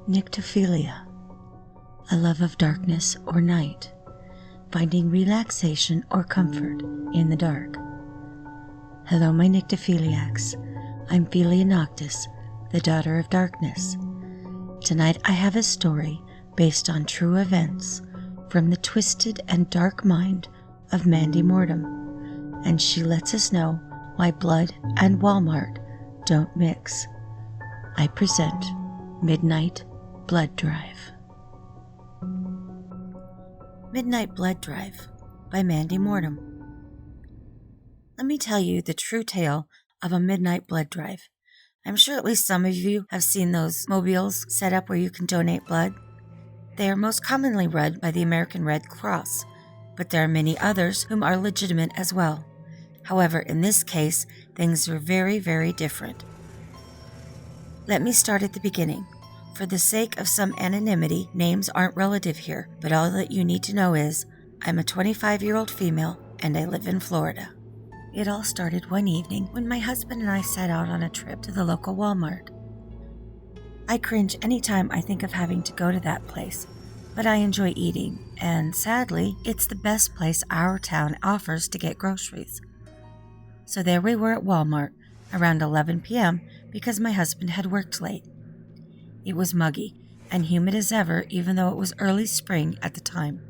Nyctophilia, a love of darkness or night, finding relaxation or comfort in the dark. Hello, my nyctophiliacs. I'm Filia Noctis, the daughter of darkness. Tonight I have a story based on true events from the twisted and dark mind of Mandie Mortem, and she lets us know why blood and Wal-Mart don't mix. I present Midnight Blood Drive. Midnight Blood Drive by Mandie Mortem. Let me tell you the true tale of a midnight blood drive. I'm sure at least some of you have seen those mobiles set up where you can donate blood. They are most commonly run by the American Red Cross, but there are many others whom are legitimate as well. However, in this case, things are very, very different. Let me start at the beginning. For the sake of some anonymity, names aren't relative here, but all that you need to know is, I'm a 25-year-old female and I live in Florida. It all started one evening when my husband and I set out on a trip to the local Wal-Mart. I cringe anytime I think of having to go to that place, but I enjoy eating, and sadly, it's the best place our town offers to get groceries. So there we were at Wal-Mart around 11 p.m. because my husband had worked late. It was muggy and humid as ever, even though it was early spring at the time.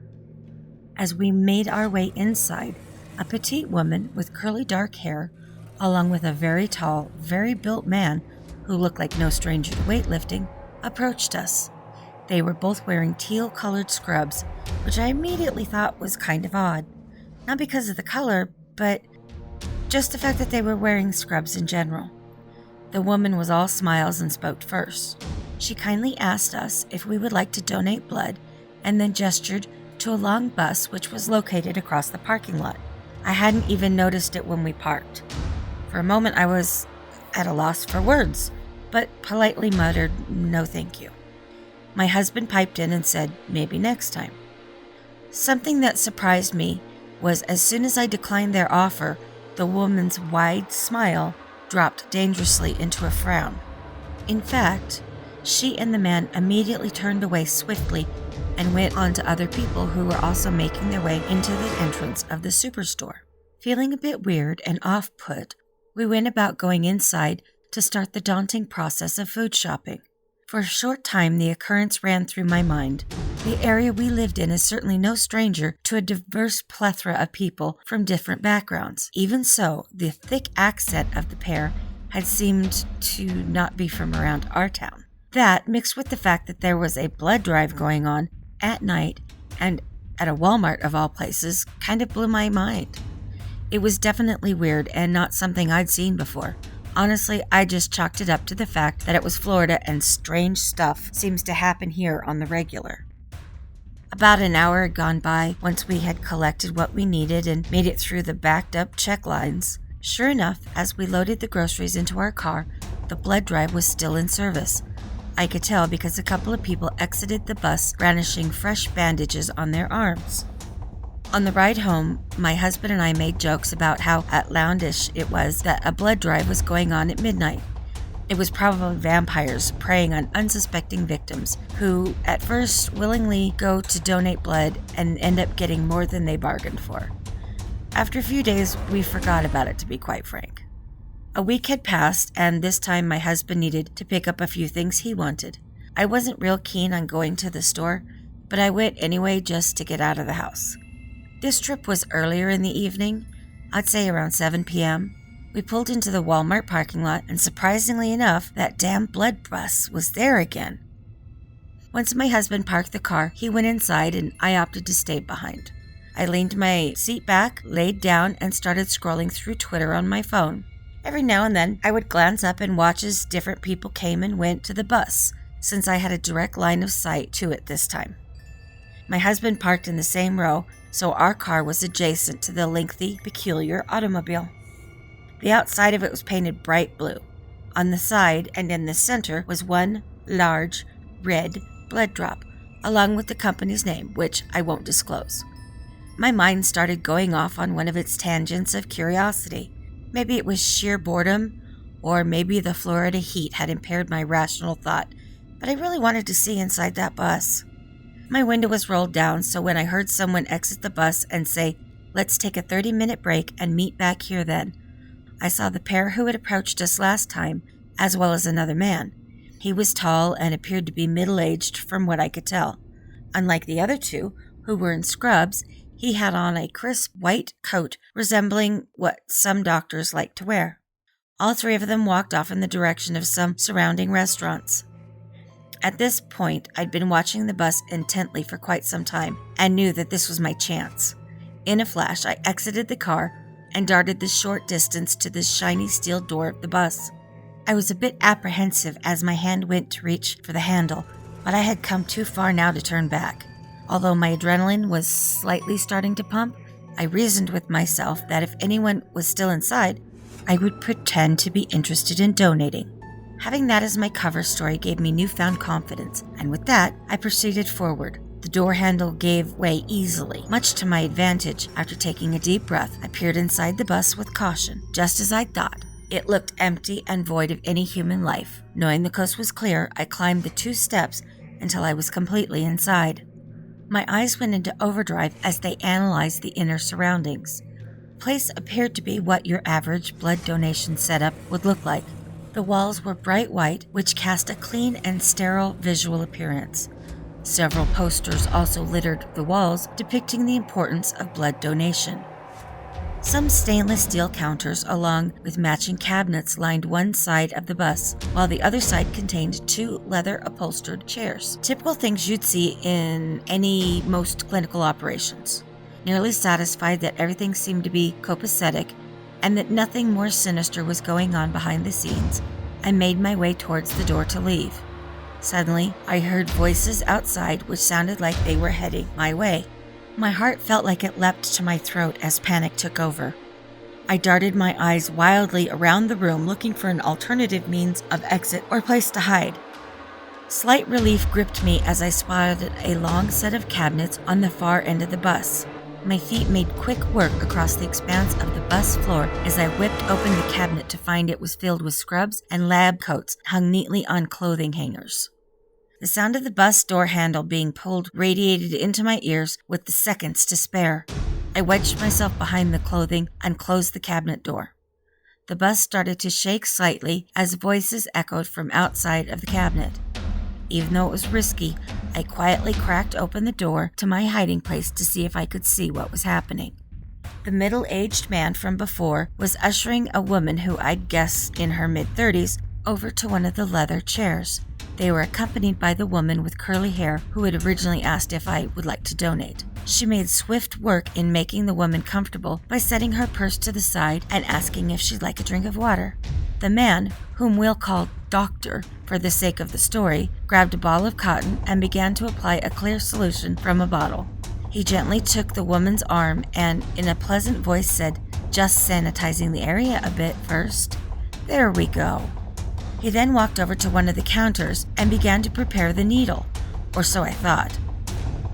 As we made our way inside, a petite woman with curly dark hair, along with a very tall, very built man who looked like no stranger to weightlifting, approached us. They were both wearing teal-colored scrubs, which I immediately thought was kind of odd. Not because of the color, but just the fact that they were wearing scrubs in general. The woman was all smiles and spoke first. She kindly asked us if we would like to donate blood and then gestured to a long bus which was located across the parking lot. I hadn't even noticed it when we parked. For a moment I was at a loss for words, but politely muttered, "No thank you." My husband piped in and said, "Maybe next time." Something that surprised me was as soon as I declined their offer, the woman's wide smile dropped dangerously into a frown. In fact, she and the man immediately turned away swiftly and went on to other people who were also making their way into the entrance of the superstore. Feeling a bit weird and off-put, we went about going inside to start the daunting process of food shopping. For a short time, the occurrence ran through my mind. The area we lived in is certainly no stranger to a diverse plethora of people from different backgrounds. Even so, the thick accent of the pair had seemed to not be from around our town. That, mixed with the fact that there was a blood drive going on at night and at a Wal-Mart of all places, kind of blew my mind. It was definitely weird and not something I'd seen before. Honestly, I just chalked it up to the fact that it was Florida and strange stuff seems to happen here on the regular. About an hour had gone by once we had collected what we needed and made it through the backed up check lines. Sure enough, as we loaded the groceries into our car, the blood drive was still in service. I could tell because a couple of people exited the bus brandishing fresh bandages on their arms. On the ride home, my husband and I made jokes about how outlandish it was that a blood drive was going on at midnight. It was probably vampires preying on unsuspecting victims who, at first, willingly go to donate blood and end up getting more than they bargained for. After a few days, we forgot about it, to be quite frank. A week had passed, and this time my husband needed to pick up a few things he wanted. I wasn't real keen on going to the store, but I went anyway just to get out of the house. This trip was earlier in the evening, I'd say around 7 p.m. We pulled into the Wal-Mart parking lot, and surprisingly enough, that damn blood bus was there again. Once my husband parked the car, he went inside and I opted to stay behind. I leaned my seat back, laid down, and started scrolling through Twitter on my phone. Every now and then, I would glance up and watch as different people came and went to the bus, since I had a direct line of sight to it this time. My husband parked in the same row, so our car was adjacent to the lengthy, peculiar automobile. The outside of it was painted bright blue. On the side and in the center was one large, red blood drop, along with the company's name, which I won't disclose. My mind started going off on one of its tangents of curiosity. Maybe it was sheer boredom, or maybe the Florida heat had impaired my rational thought, but I really wanted to see inside that bus. My window was rolled down, so when I heard someone exit the bus and say, "Let's take a 30-minute break and meet back here then," I saw the pair who had approached us last time, as well as another man. He was tall and appeared to be middle-aged from what I could tell. Unlike the other two, who were in scrubs, he had on a crisp white coat resembling what some doctors like to wear. All three of them walked off in the direction of some surrounding restaurants. At this point, I'd been watching the bus intently for quite some time and knew that this was my chance. In a flash, I exited the car and darted the short distance to the shiny steel door of the bus. I was a bit apprehensive as my hand went to reach for the handle, but I had come too far now to turn back. Although my adrenaline was slightly starting to pump, I reasoned with myself that if anyone was still inside, I would pretend to be interested in donating. Having that as my cover story gave me newfound confidence, and with that, I proceeded forward. The door handle gave way easily, much to my advantage. After taking a deep breath, I peered inside the bus with caution, just as I thought. It looked empty and void of any human life. Knowing the coast was clear, I climbed the 2 steps until I was completely inside. My eyes went into overdrive as they analyzed the inner surroundings. The place appeared to be what your average blood donation setup would look like. The walls were bright white, which cast a clean and sterile visual appearance. Several posters also littered the walls, depicting the importance of blood donation. Some stainless steel counters along with matching cabinets lined one side of the bus, while the other side contained 2 leather-upholstered chairs. Typical things you'd see in most clinical operations. Nearly satisfied that everything seemed to be copacetic and that nothing more sinister was going on behind the scenes, I made my way towards the door to leave. Suddenly, I heard voices outside which sounded like they were heading my way. My heart felt like it leapt to my throat as panic took over. I darted my eyes wildly around the room looking for an alternative means of exit or place to hide. Slight relief gripped me as I spotted a long set of cabinets on the far end of the bus. My feet made quick work across the expanse of the bus floor as I whipped open the cabinet to find it was filled with scrubs and lab coats hung neatly on clothing hangers. The sound of the bus door handle being pulled radiated into my ears with the seconds to spare. I wedged myself behind the clothing and closed the cabinet door. The bus started to shake slightly as voices echoed from outside of the cabinet. Even though it was risky, I quietly cracked open the door to my hiding place to see if I could see what was happening. The middle-aged man from before was ushering a woman who I'd guessed in her mid-30s over to one of the leather chairs. They were accompanied by the woman with curly hair who had originally asked if I would like to donate. She made swift work in making the woman comfortable by setting her purse to the side and asking if she'd like a drink of water. The man, whom we'll call Doctor for the sake of the story, grabbed a ball of cotton and began to apply a clear solution from a bottle. He gently took the woman's arm and, in a pleasant voice, said, "Just sanitizing the area a bit first. There we go." He then walked over to one of the counters and began to prepare the needle, or so I thought.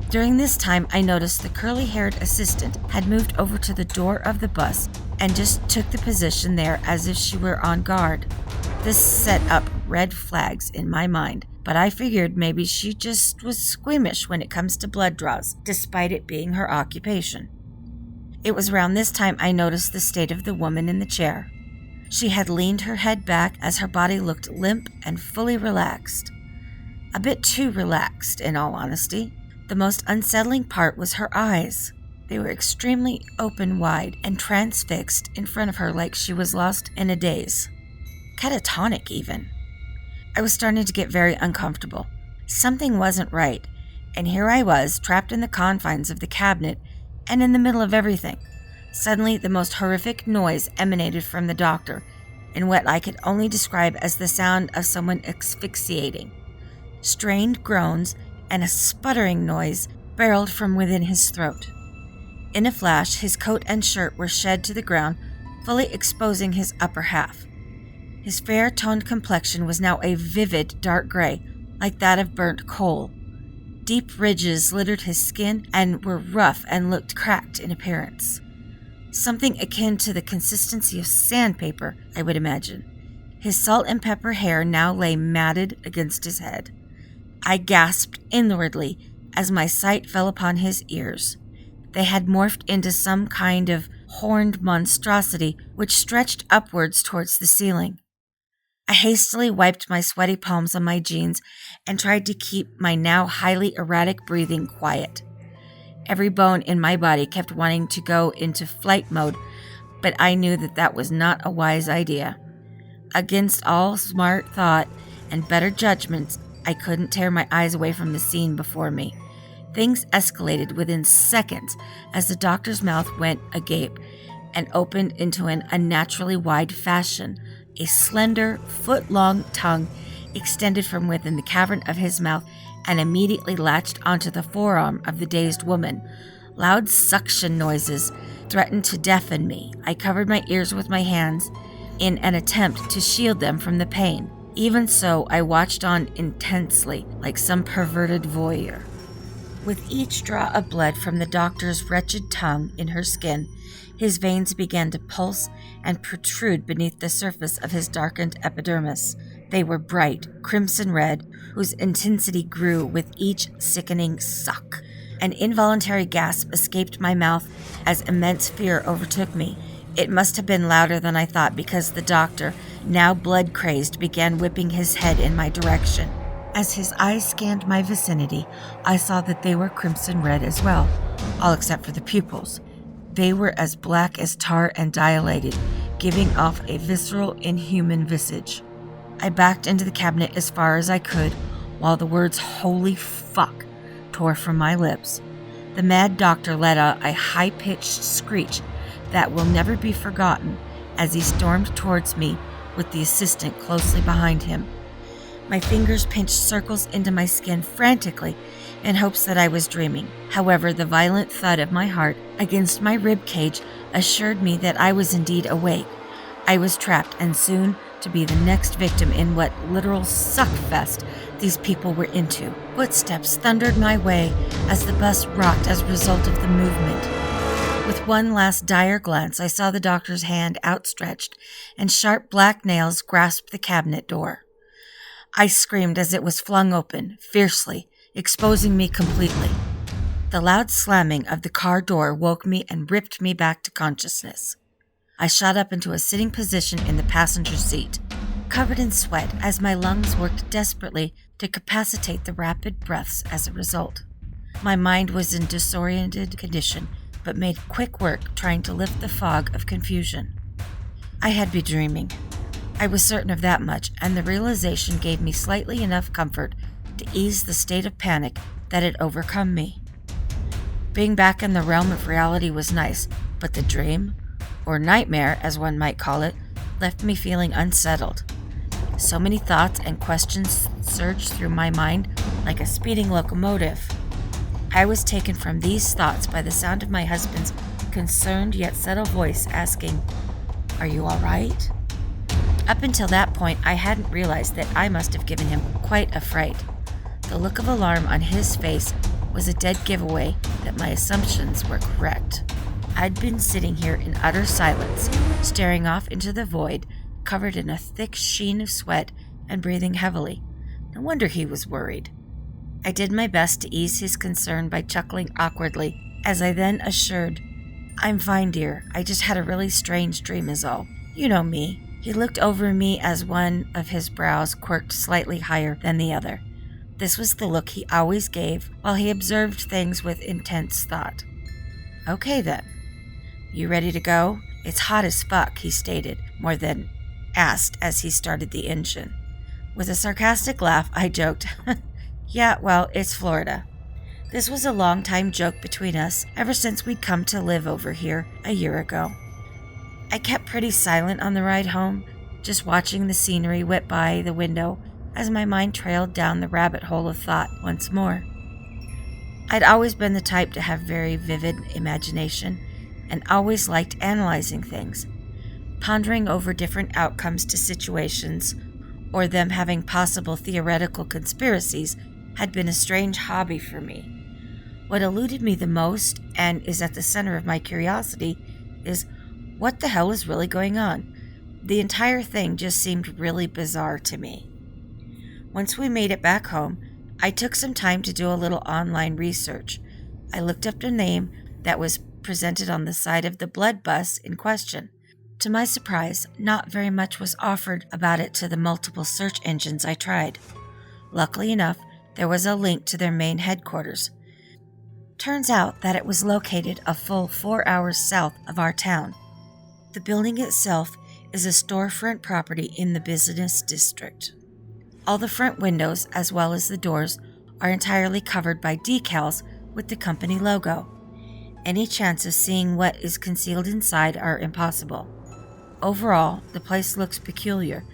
During this time, I noticed the curly-haired assistant had moved over to the door of the bus and just took the position there as if she were on guard. This set up red flags in my mind, but I figured maybe she just was squeamish when it comes to blood draws, despite it being her occupation. It was around this time I noticed the state of the woman in the chair. She had leaned her head back as her body looked limp and fully relaxed. A bit too relaxed, in all honesty. The most unsettling part was her eyes. They were extremely open wide and transfixed in front of her like she was lost in a daze. Catatonic, even. I was starting to get very uncomfortable. Something wasn't right, and here I was, trapped in the confines of the cabinet and in the middle of everything. Suddenly, the most horrific noise emanated from the doctor, in what I could only describe as the sound of someone asphyxiating. Strained groans and a sputtering noise barreled from within his throat. In a flash, his coat and shirt were shed to the ground, fully exposing his upper half. His fair-toned complexion was now a vivid dark gray, like that of burnt coal. Deep ridges littered his skin and were rough and looked cracked in appearance. Something akin to the consistency of sandpaper, I would imagine. His salt and pepper hair now lay matted against his head. I gasped inwardly as my sight fell upon his ears. They had morphed into some kind of horned monstrosity which stretched upwards towards the ceiling. I hastily wiped my sweaty palms on my jeans and tried to keep my now highly erratic breathing quiet. Every bone in my body kept wanting to go into flight mode, but I knew that was not a wise idea. Against all smart thought and better judgments, I couldn't tear my eyes away from the scene before me. Things escalated within seconds as the doctor's mouth went agape and opened into an unnaturally wide fashion. A slender, foot-long tongue extended from within the cavern of his mouth and immediately latched onto the forearm of the dazed woman. Loud suction noises threatened to deafen me. I covered my ears with my hands in an attempt to shield them from the pain. Even so, I watched on intensely, like some perverted voyeur. With each drop of blood from the doctor's wretched tongue in her skin, his veins began to pulse and protrude beneath the surface of his darkened epidermis. They were bright, crimson red, whose intensity grew with each sickening suck. An involuntary gasp escaped my mouth as immense fear overtook me. It must have been louder than I thought because the doctor, now blood-crazed, began whipping his head in my direction. As his eyes scanned my vicinity, I saw that they were crimson red as well, all except for the pupils. They were as black as tar and dilated, giving off a visceral, inhuman visage. I backed into the cabinet as far as I could, while the words "holy fuck" tore from my lips. The mad doctor let out a high-pitched screech that will never be forgotten as he stormed towards me with the assistant closely behind him. My fingers pinched circles into my skin frantically in hopes that I was dreaming. However, the violent thud of my heart against my rib cage assured me that I was indeed awake. I was trapped and soon to be the next victim in what literal suckfest these people were into. Footsteps thundered my way as the bus rocked as a result of the movement. With one last dire glance, I saw the doctor's hand outstretched, and sharp black nails grasped the cabinet door. I screamed as it was flung open, fiercely, exposing me completely. The loud slamming of the car door woke me and ripped me back to consciousness. I shot up into a sitting position in the passenger seat, covered in sweat as my lungs worked desperately to capacitate the rapid breaths as a result. My mind was in disoriented condition, but made quick work trying to lift the fog of confusion. I had been dreaming. I was certain of that much, and the realization gave me slightly enough comfort to ease the state of panic that had overcome me. Being back in the realm of reality was nice, but the dream, or nightmare as one might call it, left me feeling unsettled. So many thoughts and questions surged through my mind like a speeding locomotive. I was taken from these thoughts by the sound of my husband's concerned yet subtle voice asking, "Are you all right?" Up until that point, I hadn't realized that I must have given him quite a fright. The look of alarm on his face was a dead giveaway that my assumptions were correct. I'd been sitting here in utter silence, staring off into the void, covered in a thick sheen of sweat and breathing heavily. No wonder he was worried. I did my best to ease his concern by chuckling awkwardly, as I then assured, "I'm fine, dear. I just had a really strange dream is all. You know me." He looked over me as one of his brows quirked slightly higher than the other. This was the look he always gave while he observed things with intense thought. "Okay then. You ready to go? It's hot as fuck," he stated, more than asked as he started the engine. With a sarcastic laugh, I joked, "Yeah, well, it's Florida." This was a long-time joke between us ever since we'd come to live over here a year ago. I kept pretty silent on the ride home, just watching the scenery whip by the window as my mind trailed down the rabbit hole of thought once more. I'd always been the type to have very vivid imagination and always liked analyzing things. Pondering over different outcomes to situations or them having possible theoretical conspiracies had been a strange hobby for me. What eluded me the most, and is at the center of my curiosity, is what the hell is really going on? The entire thing just seemed really bizarre to me. Once we made it back home, I took some time to do a little online research. I looked up the name that was presented on the side of the blood bus in question. To my surprise, not very much was offered about it to the multiple search engines I tried. Luckily enough, there was a link to their main headquarters. Turns out that it was located a full 4 hours south of our town. The building itself is a storefront property in the business district. All the front windows, as well as the doors, are entirely covered by decals with the company logo. Any chance of seeing what is concealed inside are impossible. Overall, the place looks peculiar,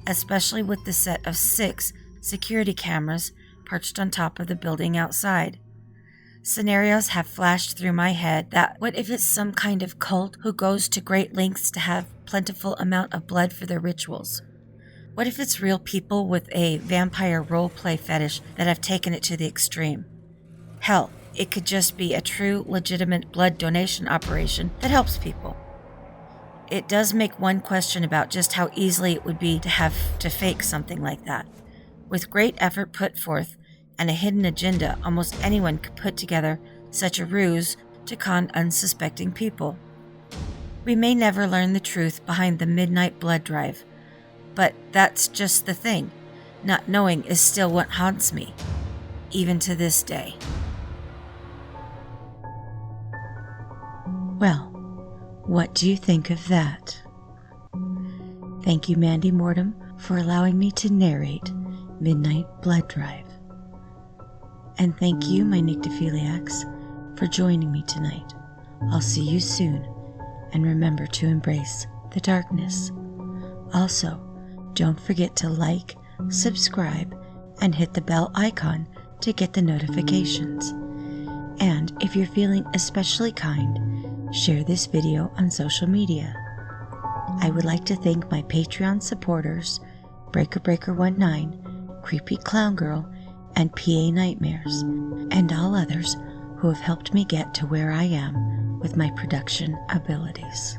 especially with the set of 6 security cameras perched on top of the building outside. Scenarios have flashed through my head that what if it's some kind of cult who goes to great lengths to have plentiful amount of blood for their rituals? What if it's real people with a vampire roleplay fetish that have taken it to the extreme? Hell, it could just be a true, legitimate blood donation operation that helps people. It does make one question about just how easily it would be to have to fake something like that. With great effort put forth and a hidden agenda, almost anyone could put together such a ruse to con unsuspecting people. We may never learn the truth behind the midnight blood drive, but that's just the thing. Not knowing is still what haunts me, even to this day. Well, what do you think of that? Thank you, Mandie Mortem, for allowing me to narrate Midnight Blood Drive. And thank you, my nyctophiliacs, for joining me tonight. I'll see you soon, and remember to embrace the darkness. Also, don't forget to like, subscribe, and hit the bell icon to get the notifications. And if you're feeling especially kind, share this video on social media. I would like to thank my Patreon supporters, BreakerBreaker19, Creepy Clown Girl, and PA Nightmares, and all others who have helped me get to where I am with my production abilities.